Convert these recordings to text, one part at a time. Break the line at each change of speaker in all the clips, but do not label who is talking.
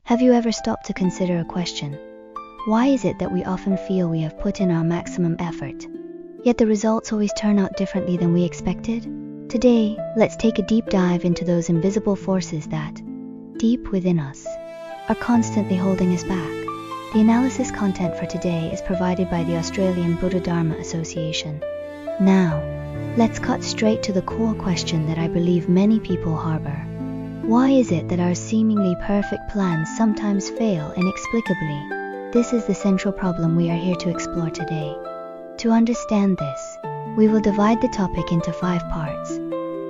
Have you ever stopped to consider a question? Why is it that we often feel we have put in our maximum effort, yet the results always turn out differently than we expected? Today, let's take a deep dive into those invisible forces that, deep within us, are constantly holding us back. The analysis content for today is provided by the Australian Buddha Dharma Association. Now, let's cut straight to the core question that I believe many people harbor. Why is it that our seemingly perfect plans sometimes fail inexplicably? This is the central problem we are here to explore today. To understand this, we will divide the topic into 5 parts.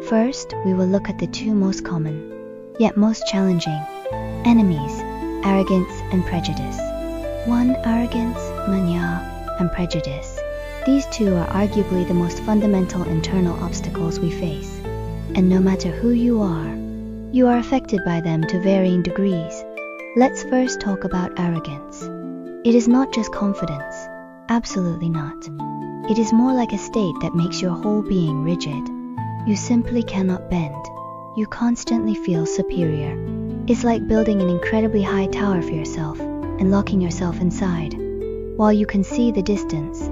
First, we will look at the 2 most common, yet most challenging, enemies, arrogance and prejudice. 1. Arrogance, manya, and prejudice. These 2 are arguably the most fundamental internal obstacles we face. And no matter who you are affected by them to varying degrees. Let's first talk about arrogance. It is not just confidence. Absolutely not. It is more like a state that makes your whole being rigid. You simply cannot bend. You constantly feel superior. It's like building an incredibly high tower for yourself and locking yourself inside. While you can see the distance,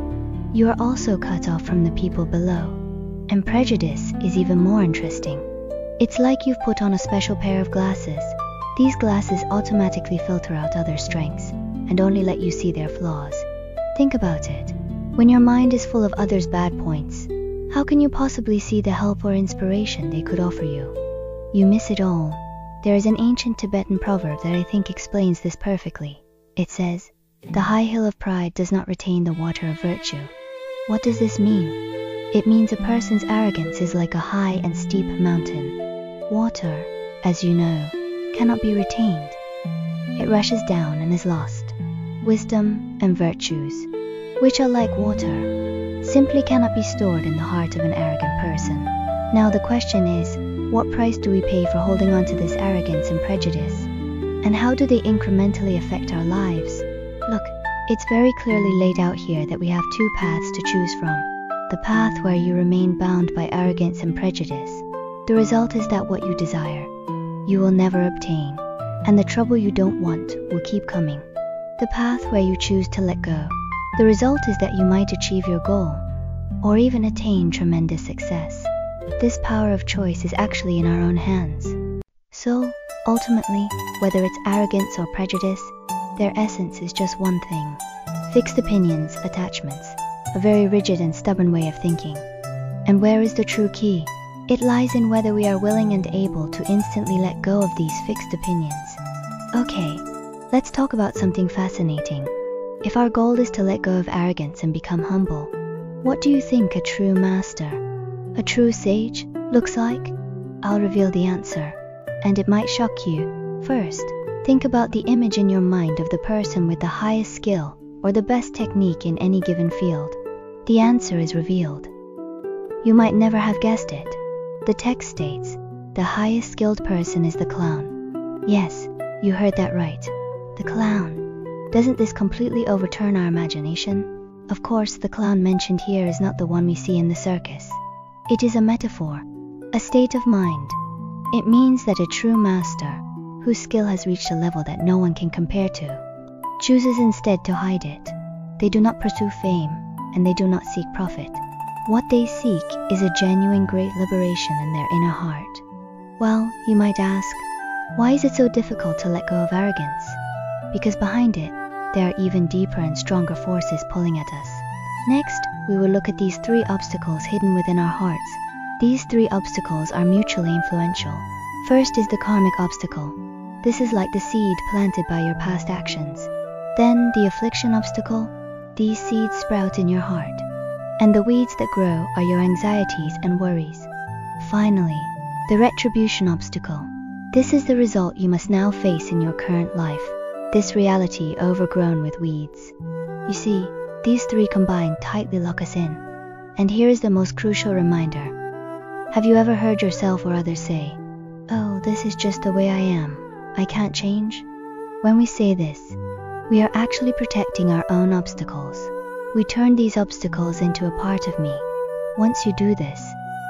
you are also cut off from the people below. And prejudice is even more interesting. It's like you've put on a special pair of glasses. These glasses automatically filter out other strengths and only let you see their flaws. Think about it. When your mind is full of others' bad points, how can you possibly see the help or inspiration they could offer you? You miss it all. There is an ancient Tibetan proverb that I think explains this perfectly. It says, "The high hill of pride does not retain the water of virtue." What does this mean? It means a person's arrogance is like a high and steep mountain. Water, as you know, cannot be retained. It rushes down and is lost. Wisdom and virtues, which are like water, simply cannot be stored in the heart of an arrogant person. Now the question is, what price do we pay for holding on to this arrogance and prejudice? And how do they incrementally affect our lives? Look, it's very clearly laid out here that we have 2 paths to choose from. The path where you remain bound by arrogance and prejudice. The result is that what you desire, you will never obtain, and the trouble you don't want will keep coming. The path where you choose to let go. The result is that you might achieve your goal, or even attain tremendous success. This power of choice is actually in our own hands. So, ultimately, whether it's arrogance or prejudice, their essence is just one thing. Fixed opinions, attachments, a very rigid and stubborn way of thinking. And where is the true key? It lies in whether we are willing and able to instantly let go of these fixed opinions. Okay, let's talk about something fascinating. If our goal is to let go of arrogance and become humble, what do you think a true master, a true sage, looks like? I'll reveal the answer, and it might shock you. First, think about the image in your mind of the person with the highest skill or the best technique in any given field. The answer is revealed. You might never have guessed it. The text states, the highest skilled person is the clown. Yes, you heard that right. The clown. Doesn't this completely overturn our imagination? Of course, the clown mentioned here is not the one we see in the circus. It is a metaphor, a state of mind. It means that a true master, whose skill has reached a level that no one can compare to, chooses instead to hide it. They do not pursue fame, and they do not seek profit. What they seek is a genuine great liberation in their inner heart. Well, you might ask, why is it so difficult to let go of arrogance? Because behind it, there are even deeper and stronger forces pulling at us. Next, we will look at these 3 obstacles hidden within our hearts. These 3 obstacles are mutually influential. First is the karmic obstacle. This is like the seed planted by your past actions. Then the affliction obstacle. These seeds sprout in your heart. And the weeds that grow are your anxieties and worries. Finally, the retribution obstacle. This is the result you must now face in your current life. This reality overgrown with weeds. You see, these 3 combined tightly lock us in. And here is the most crucial reminder. Have you ever heard yourself or others say, "Oh, this is just the way I am. I can't change"? When we say this, we are actually protecting our own obstacles. We turn these obstacles into a part of me. Once you do this,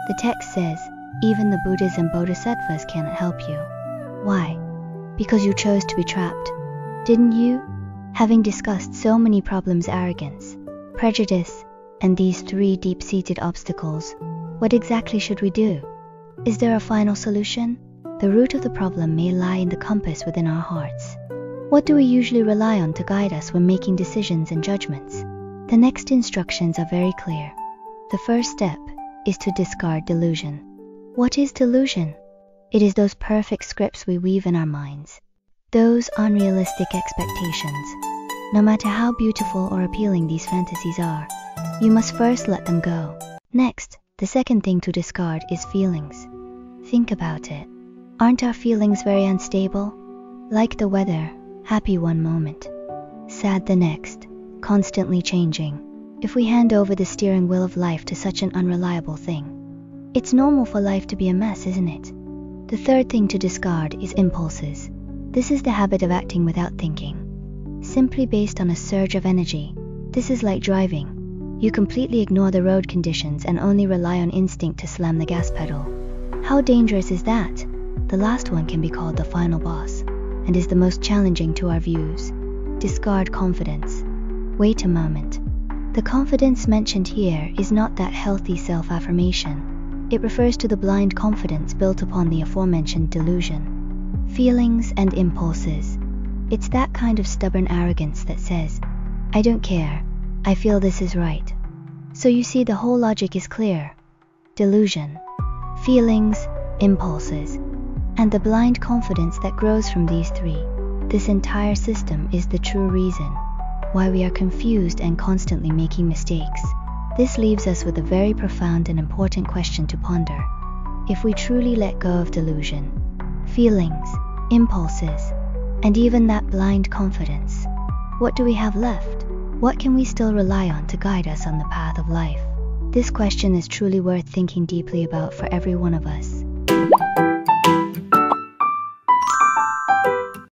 the text says, even the Buddhas and Bodhisattvas cannot help you. Why? because you chose to be trapped. Didn't you? Having discussed so many problems, arrogance, prejudice, and these 3 deep-seated obstacles, what exactly should we do? Is there a final solution? The root of the problem may lie in the compass within our hearts. What do we usually rely on to guide us when making decisions and judgments? The next instructions are very clear. The first step is to discard delusion. What is delusion? It is those perfect scripts we weave in our minds, those unrealistic expectations. No matter how beautiful or appealing these fantasies are, you must first let them go. Next, the second thing to discard is feelings. Think about it. Aren't our feelings very unstable? Like the weather, happy one moment, sad the next, constantly changing. If we hand over the steering wheel of life to such an unreliable thing, it's normal for life to be a mess, isn't it? The third thing to discard is impulses. This is the habit of acting without thinking, simply based on a surge of energy. This is like driving. You completely ignore the road conditions and only rely on instinct to slam the gas pedal. How dangerous is that? The last one can be called the final boss, and is the most challenging to our views. Discard confidence. Wait a moment. The confidence mentioned here is not that healthy self-affirmation. It refers to the blind confidence built upon the aforementioned delusion. Feelings and impulses. It's that kind of stubborn arrogance that says, I don't care, I feel this is right. So you see, the whole logic is clear. Delusion, feelings, impulses, and the blind confidence that grows from these 3. This entire system is the true reason why we are confused and constantly making mistakes. This leaves us with a very profound and important question to ponder. If we truly let go of delusion, feelings, impulses, and even that blind confidence, what do we have left? What can we still rely on to guide us on the path of life? This question is truly worth thinking deeply about for every one of us.